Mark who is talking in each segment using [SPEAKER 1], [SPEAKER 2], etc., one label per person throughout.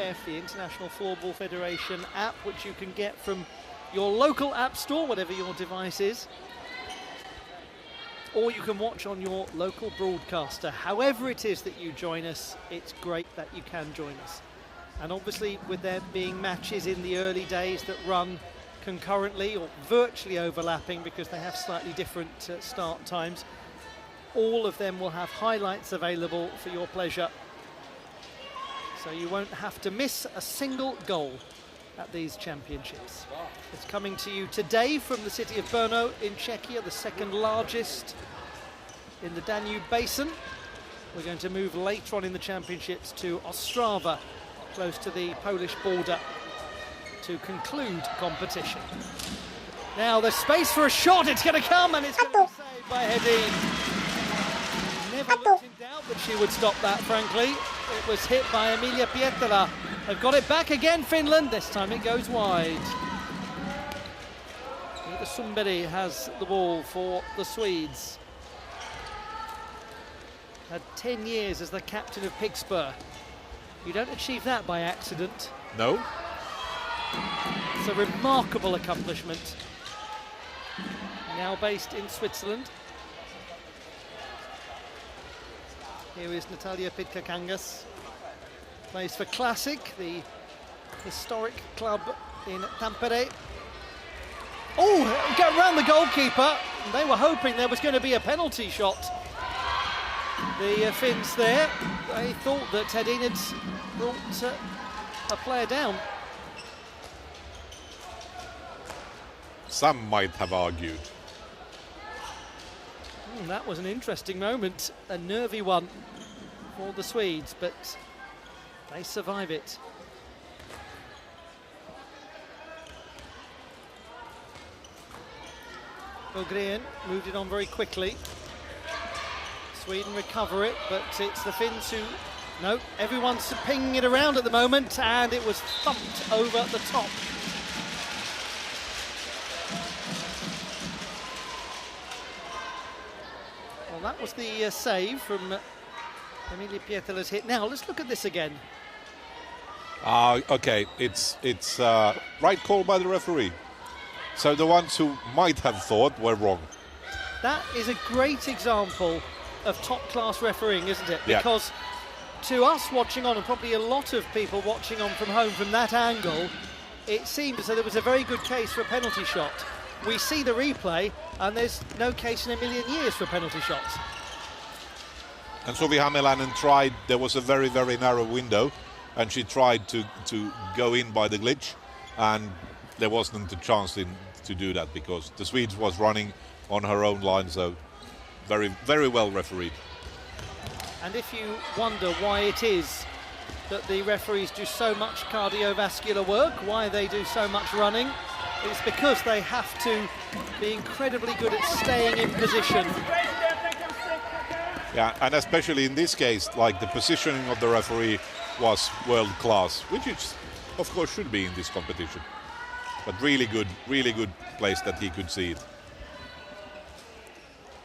[SPEAKER 1] The International Floorball Federation app, which you can get from your local app store, whatever your device is, or you can watch on your local broadcaster. However it is that you join us, it's great that you can join us. And obviously, with there being matches in the early days that run concurrently or virtually overlapping because they have slightly different start times, all of them will have highlights available for your pleasure. So you won't have to miss a single goal at these championships. It's coming to you today from the city of Brno in Czechia, the second largest in the Danube Basin. We're going to move later on in the championships to Ostrava, close to the Polish border, to conclude competition. Now there's space for a shot, it's going to come, and it's going to be saved by Hedin. Never looked in doubt that she would stop that, frankly. It was hit by Emilia Pietala. They've got it back again, Finland. This time it goes wide. Ida Sundberg has the ball for the Swedes. Had 10 years as the captain of Pigspur. You don't achieve that by accident.
[SPEAKER 2] No.
[SPEAKER 1] It's a remarkable accomplishment. Now based in Switzerland. Here is Natalia Pitkakangas. Plays for Classic, the historic club in Tampere. Oh, get around the goalkeeper. They were hoping there was going to be a penalty shot. The Finns there, they thought that Hedin had brought a player down.
[SPEAKER 2] Some might have argued.
[SPEAKER 1] That was an interesting moment, a nervy one for the Swedes, but they survive it. Ogren moved it on very quickly. Sweden recover it, but it's the Finns who... No, everyone's pinging it around at the moment, and it was thumped over the top. Well, that was the save from Emilia Pietala's hit. Now, let's look at this again.
[SPEAKER 2] Okay, it's right call by the referee. So the ones who might have thought were wrong.
[SPEAKER 1] That is a great example of top-class refereeing, isn't it?
[SPEAKER 2] Yeah.
[SPEAKER 1] Because to us watching on, and probably a lot of people watching on from home from that angle, it seemed as though there was a very good case for a penalty shot. We see the replay, and there's no case in a million years for penalty shots.
[SPEAKER 2] And Suvi Hämäläinen tried, there was a very, very narrow window, and she tried to go in by the glitch, and there wasn't a chance to do that because the Swedes was running on her own line, so very, very well refereed.
[SPEAKER 1] And if you wonder why it is that the referees do so much cardiovascular work, why they do so much running, it's because they have to be incredibly good at staying in position.
[SPEAKER 2] Yeah, and especially in this case, like the positioning of the referee was world class, which it of course should be in this competition. But really good place that he could see it.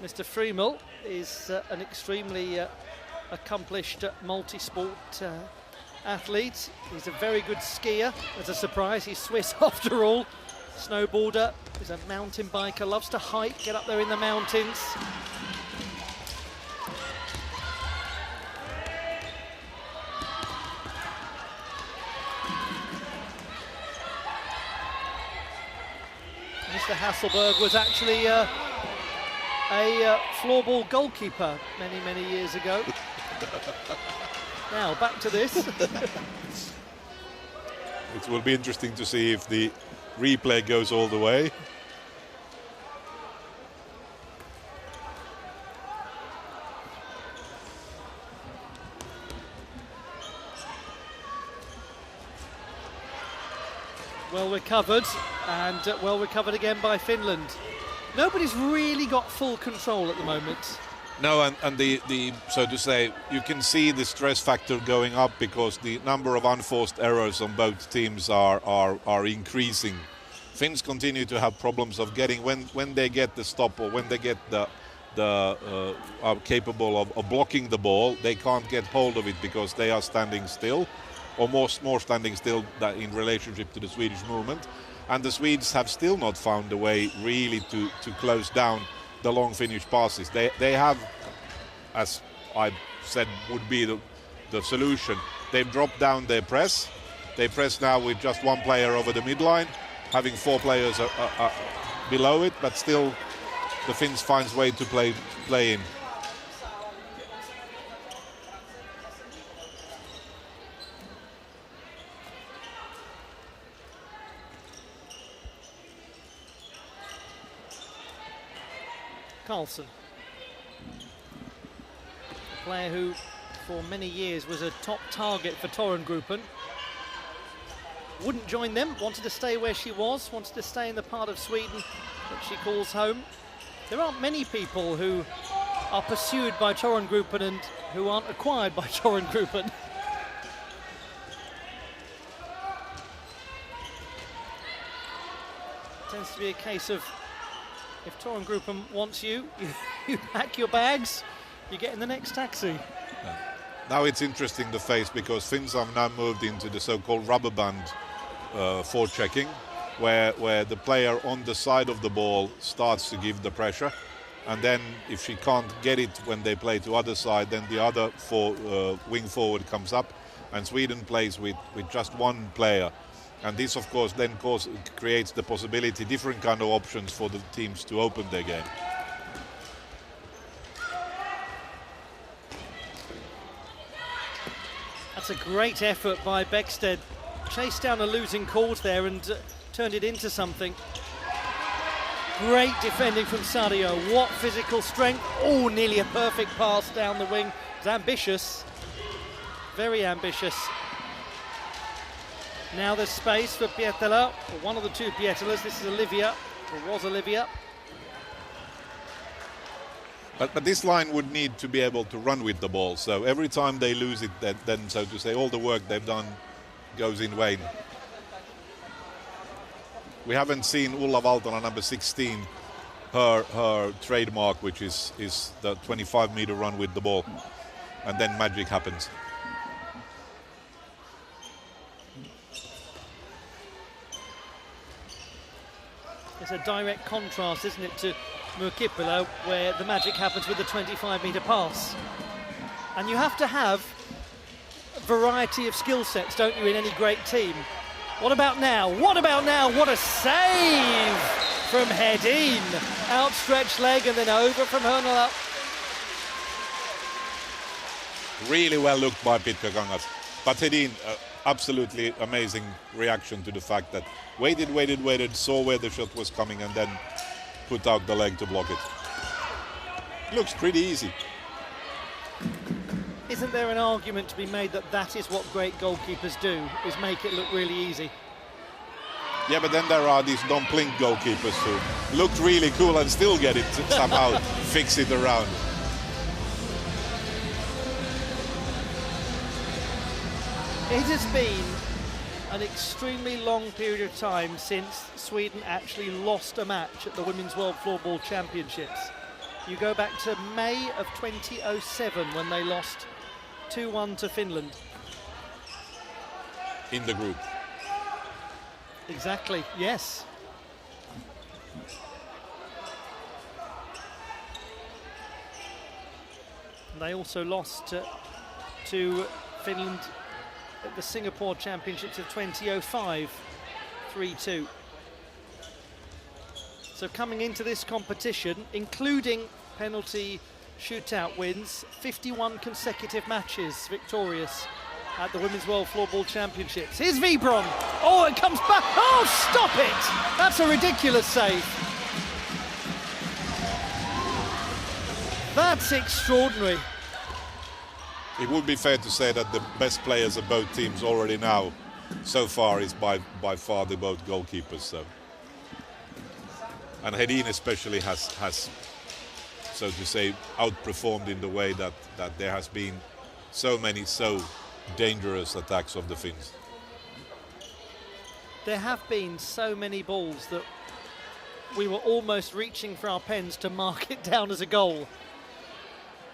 [SPEAKER 2] Mr.
[SPEAKER 1] Friemel is an extremely accomplished multi-sport athlete. He's a very good skier. As a surprise, he's Swiss after all. Snowboarder, he's a mountain biker, loves to hike, get up there in the mountains. Mr. Hasselberg was actually a floorball goalkeeper many, many years ago. Now, back to this.
[SPEAKER 2] It will be interesting to see if the replay goes all the way.
[SPEAKER 1] Well recovered, and well recovered again by Finland. Nobody's really got full control at the moment.
[SPEAKER 2] No, and the so to say, you can see the stress factor going up because the number of unforced errors on both teams are increasing. Finns continue to have problems of getting when they get the stop or when they get are capable of blocking the ball, they can't get hold of it because they are standing still. or more standing still that in relationship to the Swedish movement. And the Swedes have still not found a way really to close down the long Finnish passes. They have, as I said, would be the solution. They've dropped down their press. They press now with just one player over the midline, having 4 players below it, but still the Finns finds way to play in.
[SPEAKER 1] Carlson, a player who for many years was a top target for Torengruppen. Wouldn't join them, wanted to stay where she was, wanted to stay in the part of Sweden that she calls home. There aren't many people who are pursued by Torengruppen and who aren't acquired by Torengruppen. Tends to be a case of, if Torengruppen wants you, you pack your bags, you get in the next taxi.
[SPEAKER 2] Now it's interesting the phase, because Finns have now moved into the so-called rubber band forechecking, where the player on the side of the ball starts to give the pressure, and then if she can't get it when they play to other side, then the other wing forward comes up, and Sweden plays with just one player. And this, of course, then creates the possibility, different kind of options for the teams to open their game.
[SPEAKER 1] That's a great effort by Bäckstedt. Chased down a losing cause there and turned it into something. Great defending from Sadio. What physical strength. Oh, nearly a perfect pass down the wing. It's ambitious. Very ambitious. Now there's space for Pietala, or one of the 2 Pietalas. This is Olivia, or was Olivia.
[SPEAKER 2] But this line would need to be able to run with the ball. So every time they lose it, then so to say, all the work they've done goes in vain. We haven't seen Ulla Valtola, number 16, her trademark, which is the 25-meter run with the ball. And then magic happens.
[SPEAKER 1] It's a direct contrast, isn't it, to Murkipula, where the magic happens with the 25-meter pass. And you have to have a variety of skill sets, don't you, in any great team? What about now? What about now? What a save from Hedin. Outstretched leg and then over from Hörnala.
[SPEAKER 2] Really well looked by Pitka Kangas. But Hedin, absolutely amazing reaction to the fact that waited, saw where the shot was coming and then put out the leg to block it. Looks pretty easy.
[SPEAKER 1] Isn't there an argument to be made that that is what great goalkeepers do, is make it look really easy?
[SPEAKER 2] Yeah, but then there are these Don Plink goalkeepers who look really cool and still get it to somehow fix it around.
[SPEAKER 1] It has been an extremely long period of time since Sweden actually lost a match at the Women's World Floorball Championships. You go back to May of 2007 when they lost 2-1 to Finland.
[SPEAKER 2] In the group.
[SPEAKER 1] Exactly, yes. And they also lost to Finland at the Singapore Championships of 2005, 3-2. So coming into this competition, including penalty shootout wins, 51 consecutive matches victorious at the Women's World Floorball Championships. Here's Vibron. Oh, it comes back. Oh, stop it! That's a ridiculous save. That's extraordinary.
[SPEAKER 2] It would be fair to say that the best players of both teams already now, so far, is by far the both goalkeepers. So, and Hedin especially has, so to say, outperformed in the way that there has been so many so dangerous attacks of the Finns.
[SPEAKER 1] There have been so many balls that we were almost reaching for our pens to mark it down as a goal,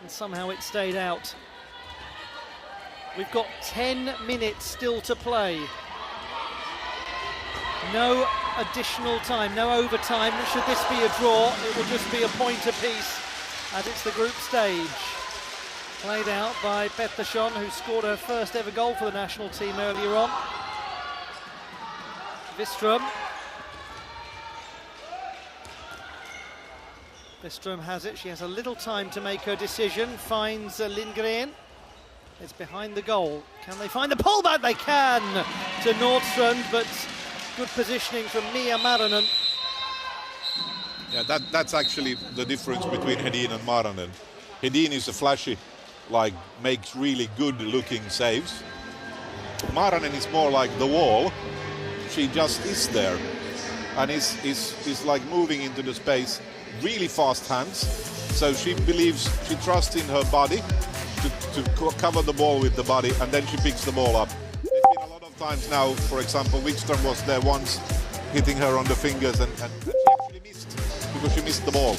[SPEAKER 1] and somehow it stayed out. We've got 10 minutes still to play. No additional time, no overtime. Should this be a draw, it will just be a point apiece as it's the group stage. Played out by Pettersson, who scored her first ever goal for the national team earlier on. Wistrom. Wistrom has it. She has a little time to make her decision. Finds Lindgren. It's behind the goal. Can they find the pullback? They can to Nordstrand, but good positioning from Mia Maronen.
[SPEAKER 2] Yeah, that's actually the difference between Hedin and Maronen. Hedin is a flashy, like makes really good-looking saves. Maronen is more like the wall. She just is there and is like moving into the space. Really fast hands. So she believes, she trusts in her body to cover the ball with the body, and then she picks the ball up. There's been a lot of times now, for example, Wikström was there once hitting her on the fingers and she actually missed because she missed the ball.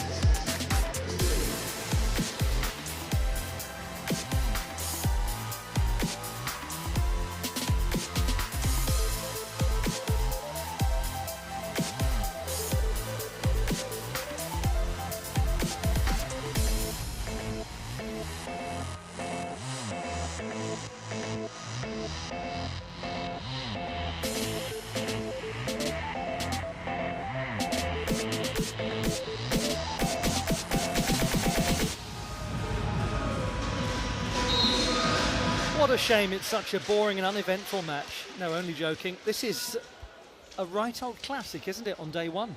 [SPEAKER 1] What a shame it's such a boring and uneventful match. No, only joking. This is a right old classic, isn't it, on day one?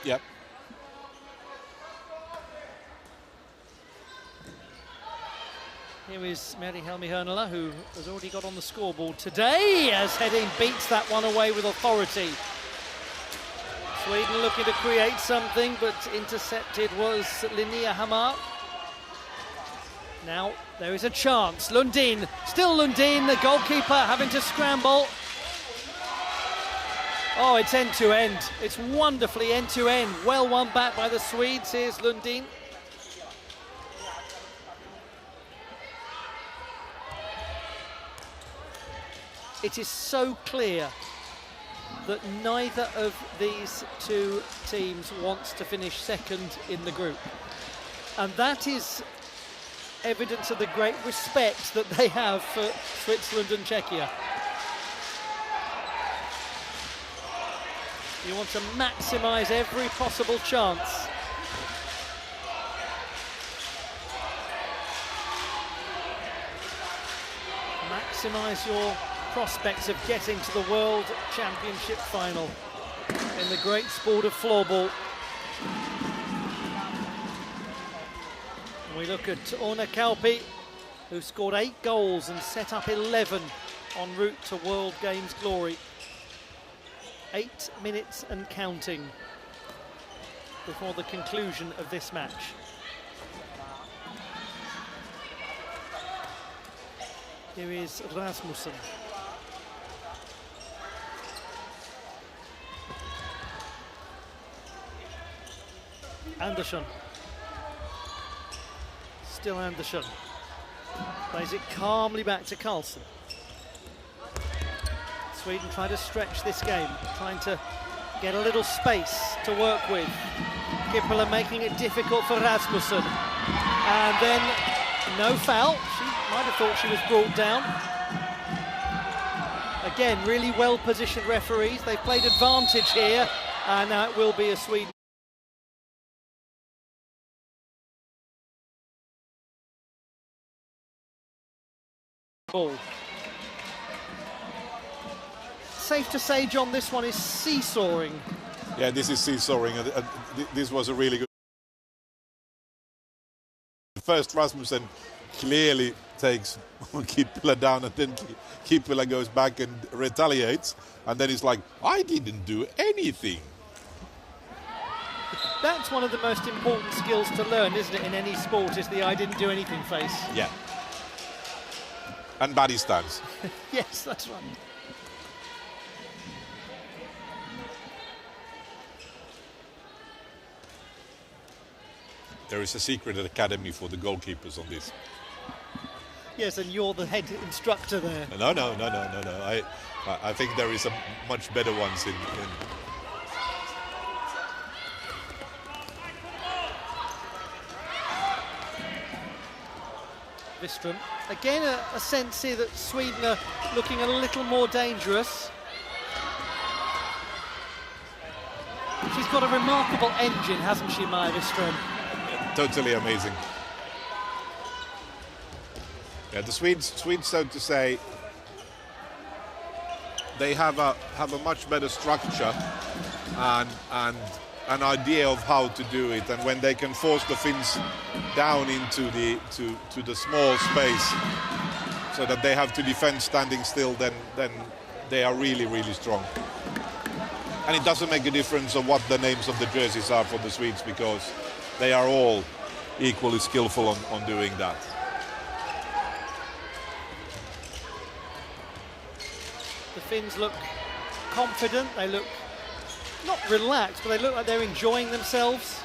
[SPEAKER 2] Yep.
[SPEAKER 1] Here is Meri Helmi Hernala, who has already got on the scoreboard today, as Hedin beats that one away with authority. Sweden looking to create something, but intercepted was Linnea Hammar. Now there is a chance. Lundin, still Lundin, the goalkeeper having to scramble. Oh, it's end to end. It's wonderfully end to end. Well won back by the Swedes. Here's Lundin. It is so clear that neither of these two teams wants to finish second in the group. And that is evidence of the great respect that they have for Switzerland and Czechia. You want to maximise every possible chance. Maximise your prospects of getting to the World Championship final in the great sport of floorball. We look at Orna Kauppi, who scored 8 goals and set up 11 en route to World Games glory. 8 minutes and counting before the conclusion of this match. Here is Rasmussen. Andersson. Still Andersson. Plays it calmly back to Karlsson. Sweden trying to stretch this game, trying to get a little space to work with. Kippola making it difficult for Rasmussen. And then no foul. She might have thought she was brought down. Again, really well-positioned referees. They played advantage here, and now it will be a Sweden ball. Safe to say, John, this one is seesawing.
[SPEAKER 2] Yeah, this is seesawing. This was a really good. First, Rasmussen clearly takes Kippola down, and then Kippola goes back and retaliates, and then he's like, I didn't do anything.
[SPEAKER 1] That's one of the most important skills to learn, isn't it, in any sport, is the I didn't do anything face.
[SPEAKER 2] Yeah. And body stance.
[SPEAKER 1] Yes, that's right.
[SPEAKER 2] There is a secret academy for the goalkeepers on this.
[SPEAKER 1] Yes, and you're the head instructor there.
[SPEAKER 2] No. I think there is a much better ones in.
[SPEAKER 1] Wistrom. Again, a sense here that Sweden are looking a little more dangerous. She's got a remarkable engine, hasn't she, Maya Wistrom?
[SPEAKER 2] Totally amazing. Yeah, the Swedes, so to say, they have a much better structure and an idea of how to do it, and when they can force the Finns down into the small space so that they have to defend standing still, then they are really strong. And it doesn't make a difference of what the names of the jerseys are for the Swedes, because they are all equally skillful on doing that.
[SPEAKER 1] The Finns look confident, they look not relaxed, but they look like they're enjoying themselves.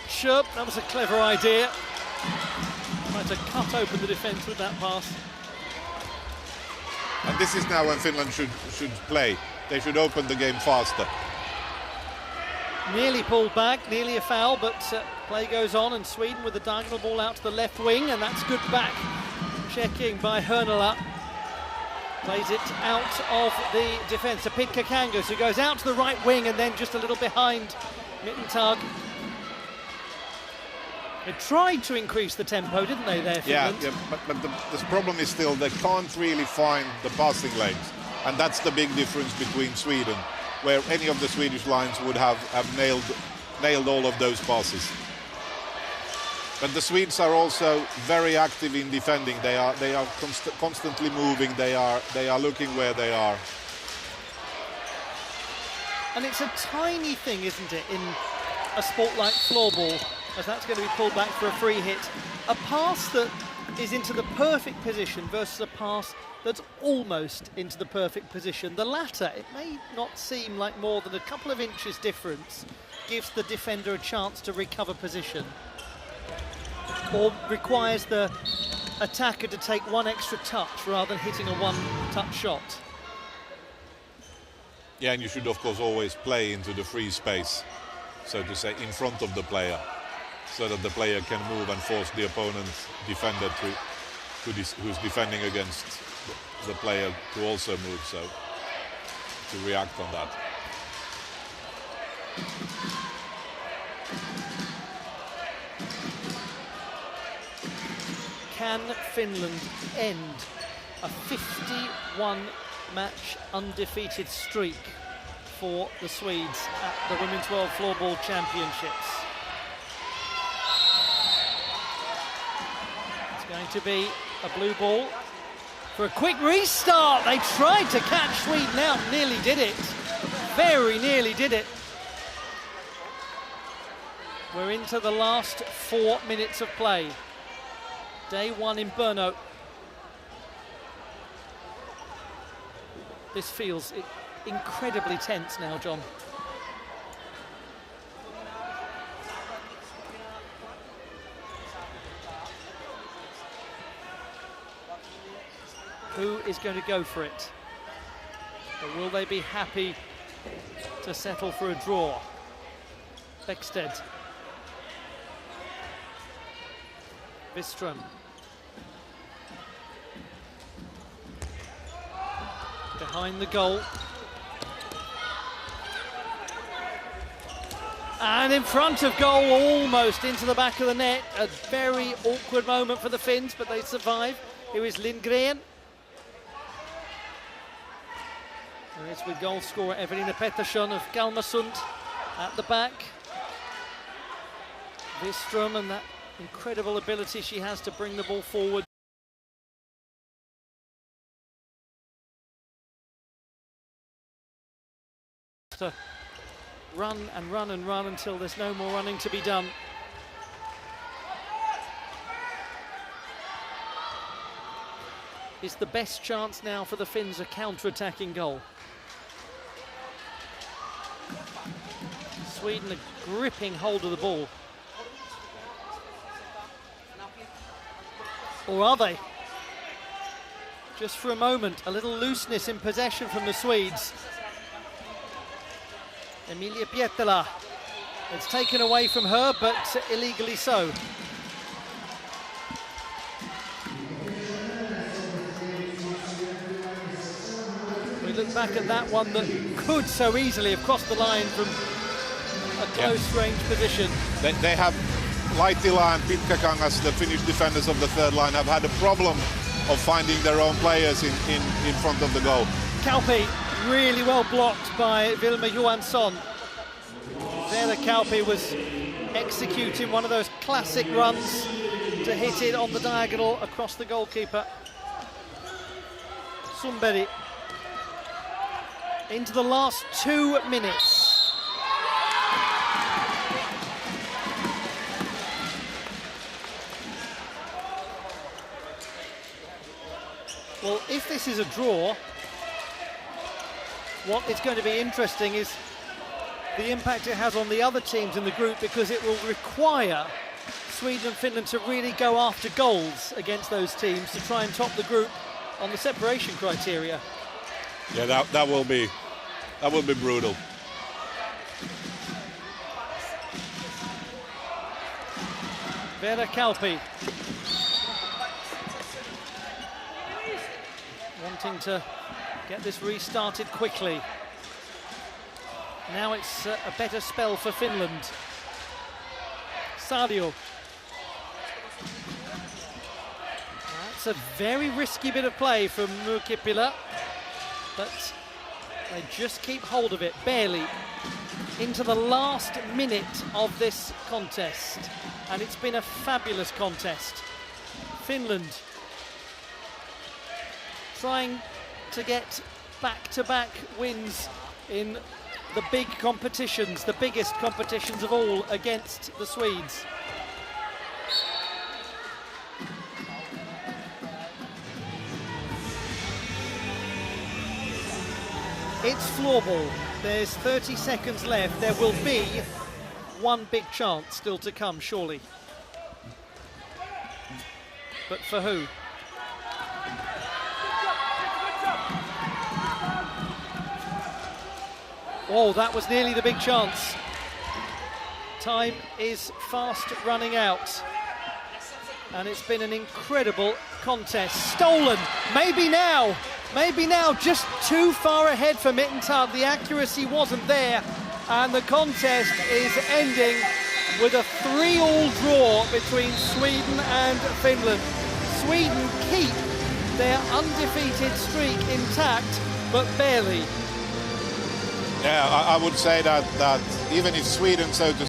[SPEAKER 1] Sure, that was a clever idea. Tried to cut open the defence with that pass.
[SPEAKER 2] And this is now when Finland should play. They should open the game faster.
[SPEAKER 1] Nearly pulled back, nearly a foul, but play goes on, and Sweden with the diagonal ball out to the left wing, and that's good back checking by Hernala. Plays it out of the defence to Pekka Kangas, who goes out to the right wing and then just a little behind Mittentag. They tried to increase the tempo, didn't they, there, Finland?
[SPEAKER 2] Yeah, but the problem is still they can't really find the passing lanes, and that's the big difference between Sweden, where any of the Swedish lines would have nailed all of those passes. But the Swedes are also very active in defending. They are constantly moving. They are looking where they are.
[SPEAKER 1] And it's a tiny thing, isn't it, in a sport like floorball, as that's going to be pulled back for a free hit. A pass that is into the perfect position versus a pass that's almost into the perfect position. The latter, it may not seem like more than a couple of inches difference, gives the defender a chance to recover position, or requires the attacker to take one extra touch rather than hitting a one-touch shot.
[SPEAKER 2] Yeah, and you should of course always play into the free space, so to say, in front of the player, so that the player can move and force the opponent defender who's defending against the player to also move, so to react on that.
[SPEAKER 1] Can Finland end a 51-match undefeated streak for the Swedes at the Women's World Floorball Championships? It's going to be a blue ball for a quick restart. They tried to catch Sweden out, nearly did it. Very nearly did it. We're into the last 4 minutes of play. Day one in Brno. This feels incredibly tense now, John. Who is going to go for it? Or will they be happy to settle for a draw? Beckstead. Wistrom. Behind the goal. And in front of goal, almost into the back of the net. A very awkward moment for the Finns, but they survive. Here is Lindgren. And it's with goal scorer Evelina Pettersson of Kalmarsund at the back. Wistrom and that incredible ability she has to bring the ball forward. To run and run and run until there's no more running to be done. Is the best chance now for the Finns a counter-attacking goal? Sweden are gripping hold of the ball. Or are they? Just for a moment, a little looseness in possession from the Swedes. Emilia Pietala. It's taken away from her, but illegally so. We look back at that one that could so easily have crossed the line from a close range position.
[SPEAKER 2] They have Laitila and Pitkäkangas, the Finnish defenders of the third line, have had a problem of finding their own players in front of the goal.
[SPEAKER 1] Kauppi really well blocked by Vilma Johansson. Vera Kauppi was executing one of those classic runs to hit it on the diagonal across the goalkeeper. Sundberg into the last 2 minutes. Well, if this is a draw, what is going to be interesting is the impact it has on the other teams in the group, because it will require Sweden and Finland to really go after goals against those teams to try and top the group on the separation criteria.
[SPEAKER 2] Yeah, that will be brutal.
[SPEAKER 1] Vera Kauppi wanting to get this restarted quickly. Now it's a better spell for Finland. Sadio. That's a very risky bit of play from Mukipila, but they just keep hold of it, barely, into the last minute of this contest. And it's been a fabulous contest. Finland trying to get back-to-back wins in the big competitions, the biggest competitions of all, against the Swedes. It's floor ball. There's 30 seconds left. There will be one big chance still to come, surely. But for who? Oh, that was nearly the big chance. Time is fast running out. And it's been an incredible contest. Stolen, maybe now, just too far ahead for Mittentag. The accuracy wasn't there. And the contest is ending with a 3-all draw between Sweden and Finland. Sweden keep their undefeated streak intact, but barely.
[SPEAKER 2] Yeah, I would say that even if Sweden, so to